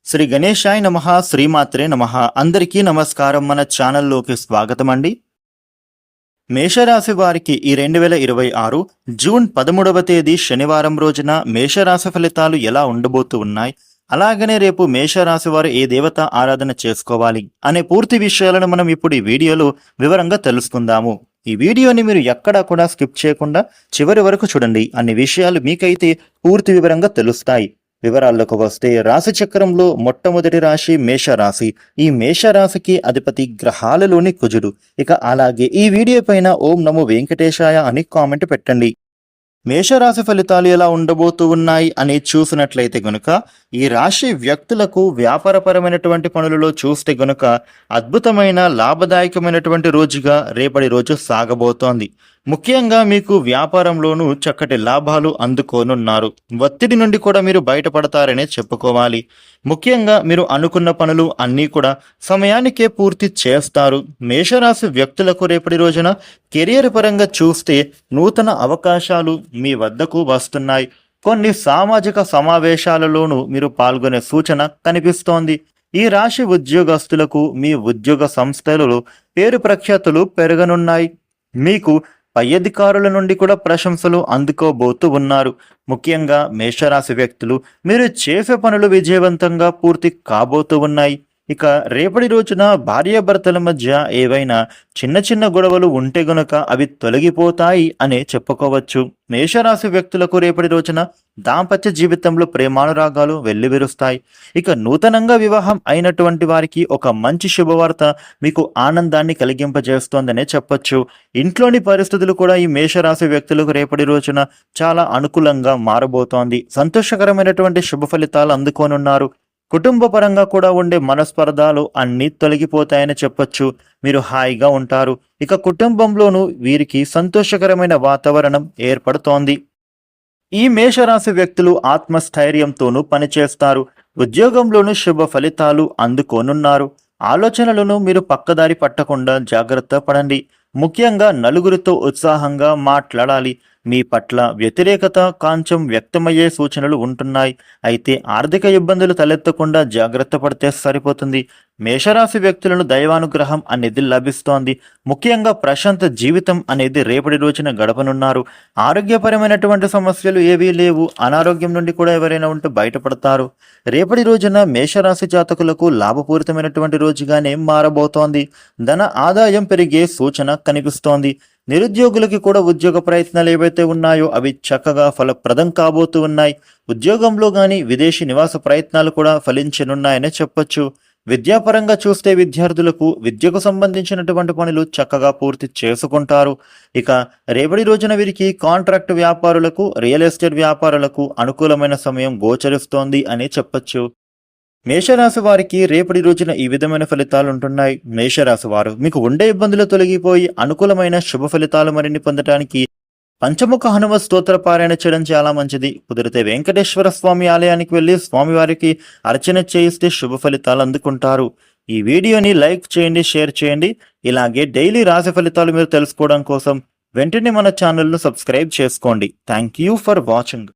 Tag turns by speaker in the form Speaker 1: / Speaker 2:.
Speaker 1: శ్రీ గణేశాయ నమః శ్రీమాత్రే నమః. అందరికీ నమస్కారం. మన ఛానల్లోకి స్వాగతం అండి. మేషరాశి వారికి ఈ 2026 జూన్ 13వ తేదీ శనివారం రోజున మేషరాశి ఫలితాలు ఎలా ఉండబోతూ ఉన్నాయి, అలాగనే రేపు మేషరాశి వారు ఏ దేవత ఆరాధన చేసుకోవాలి అనే పూర్తి విషయాలను మనం ఇప్పుడు ఈ వీడియోలో వివరంగా తెలుసుకుందాము. ఈ వీడియోని మీరు ఎక్కడా కూడా స్కిప్ చేయకుండా చివరి వరకు చూడండి. అన్ని విషయాలు మీకైతే పూర్తి వివరంగా తెలుస్తాయి. వివరాల్లోకి వస్తే రాశి చక్రంలో మొట్టమొదటి రాశి మేషరాశి. ఈ మేషరాశికి అధిపతి గ్రహాలలోని కుజుడు. ఇక అలాగే ఈ వీడియో పైన ఓం నమో వెంకటేశాయ అని కామెంట్ పెట్టండి. మేషరాశి ఫలితాలు ఎలా ఉండబోతూ ఉన్నాయి అని చూసినట్లయితే గనుక ఈ రాశి వ్యక్తులకు వ్యాపారపరమైనటువంటి పనులలో చూస్తే గనుక అద్భుతమైన లాభదాయకమైనటువంటి రోజుగా రేపటి రోజు సాగబోతోంది. ముఖ్యంగా మీకు వ్యాపారంలోనూ చక్కటి లాభాలు అందుకోనున్నారు. ఒత్తిడి నుండి కూడా మీరు బయటపడతారనే చెప్పుకోవాలి. ముఖ్యంగా మీరు అనుకున్న పనులు అన్నీ కూడా సమయానికే పూర్తి చేస్తారు. మేషరాశి వ్యక్తులకు రేపటి రోజున కెరియర్ పరంగా చూస్తే నూతన అవకాశాలు మీ వద్దకు వస్తున్నాయి. కొన్ని సామాజిక సమావేశాలలోనూ మీరు పాల్గొనే సూచన కనిపిస్తోంది. ఈ రాశి ఉద్యోగస్తులకు మీ ఉద్యోగ సంస్థలలో పేరు ప్రఖ్యాతులు పెరగనున్నాయి. మీకు పై అధికారుల నుండి కూడా ప్రశంసలు అందుకోబోతూ ఉన్నారు. ముఖ్యంగా మేషరాశి వ్యక్తులు మీరు చేసే పనులు విజయవంతంగా పూర్తి కాబోతూ ఉన్నాయి. ఇక రేపటి రోజున భార్యాభర్తల మధ్య ఏవైనా చిన్న చిన్న గొడవలు ఉంటే గనుక అవి తొలగిపోతాయి అనే చెప్పుకోవచ్చు. మేషరాశి వ్యక్తులకు రేపటి రోజున దాంపత్య జీవితంలో ప్రేమానురాగాలు వెల్లివిరుస్తాయి. ఇక నూతనంగా వివాహం అయినటువంటి వారికి ఒక మంచి శుభవార్త మీకు ఆనందాన్ని కలిగింపజేస్తోందనే చెప్పొచ్చు. ఇంట్లోని పరిస్థితులు కూడా ఈ మేషరాశి వ్యక్తులకు రేపటి రోజున చాలా అనుకూలంగా మారబోతోంది. సంతోషకరమైనటువంటి శుభ ఫలితాలు అందుకోనున్నారు. కుటుంబ పరంగా కూడా ఉండే మనస్పర్ధాలు అన్నీ తొలగిపోతాయని చెప్పొచ్చు. మీరు హాయిగా ఉంటారు. ఇక కుటుంబంలోనూ వీరికి సంతోషకరమైన వాతావరణం ఏర్పడుతోంది. ఈ మేషరాశి వ్యక్తులు ఆత్మస్థైర్యంతోనూ పనిచేస్తారు. ఉద్యోగంలోనూ శుభ ఫలితాలు అందుకోనున్నారు. ఆలోచనలను మీరు పక్కదారి పట్టకుండా జాగ్రత్త పడండి. ముఖ్యంగా నలుగురితో ఉత్సాహంగా మాట్లాడాలి. మీ పట్ల వ్యతిరేకత కాంచం వ్యక్తమయ్యే సూచనలు ఉంటున్నాయి. అయితే ఆర్థిక ఇబ్బందులు తలెత్తకుండా జాగ్రత్త పడితే సరిపోతుంది. మేషరాశి వ్యక్తులను దైవానుగ్రహం అనేది లభిస్తోంది. ముఖ్యంగా ప్రశాంత జీవితం అనేది రేపటి రోజున గడపనున్నారు. ఆరోగ్యపరమైనటువంటి సమస్యలు ఏవీ లేవు. అనారోగ్యం నుండి కూడా ఎవరైనా ఉంటే బయటపడతారు. రేపటి రోజున మేషరాశి జాతకులకు లాభపూరితమైనటువంటి రోజుగానే మారబోతోంది. ధన ఆదాయం పెరిగే సూచన కనిపిస్తోంది. నిరుద్యోగులకి కూడా ఉద్యోగ ప్రయత్నాలు ఏవైతే ఉన్నాయో అవి చక్కగా ఫలప్రదం కాబోతూ ఉన్నాయి. ఉద్యోగంలో కానీ విదేశీ నివాస ప్రయత్నాలు కూడా ఫలించనున్నాయని చెప్పొచ్చు. విద్యాపరంగా చూస్తే విద్యార్థులకు విద్యకు సంబంధించినటువంటి పనులు చక్కగా పూర్తి చేసుకుంటారు. ఇక రేపటి రోజున వీరికి కాంట్రాక్ట్ వ్యాపారులకు, రియల్ ఎస్టేట్ వ్యాపారులకు అనుకూలమైన సమయం గోచరిస్తోంది అని చెప్పొచ్చు. మేషరాశి వారికి రేపటి రోజున ఈ విధమైన ఫలితాలు ఉంటున్నాయి. మేషరాశి వారు మీకు ఉండే ఇబ్బందులు తొలగిపోయి అనుకూలమైన శుభ ఫలితాలు మరిన్ని పొందడానికి పంచముఖ హనుమ స్తోత్ర పారాయణ చేయడం చాలా మంచిది. కుదిరితే వెంకటేశ్వర స్వామి ఆలయానికి వెళ్ళి స్వామివారికి అర్చన చేయిస్తే శుభ ఫలితాలు అందుకుంటారు. ఈ వీడియోని లైక్ చేయండి, షేర్ చేయండి. ఇలాగే డైలీ రాశి ఫలితాలు మీరు తెలుసుకోవడం కోసం వెంటనే మన ఛానల్ను సబ్స్క్రైబ్ చేసుకోండి. Thank you for watching.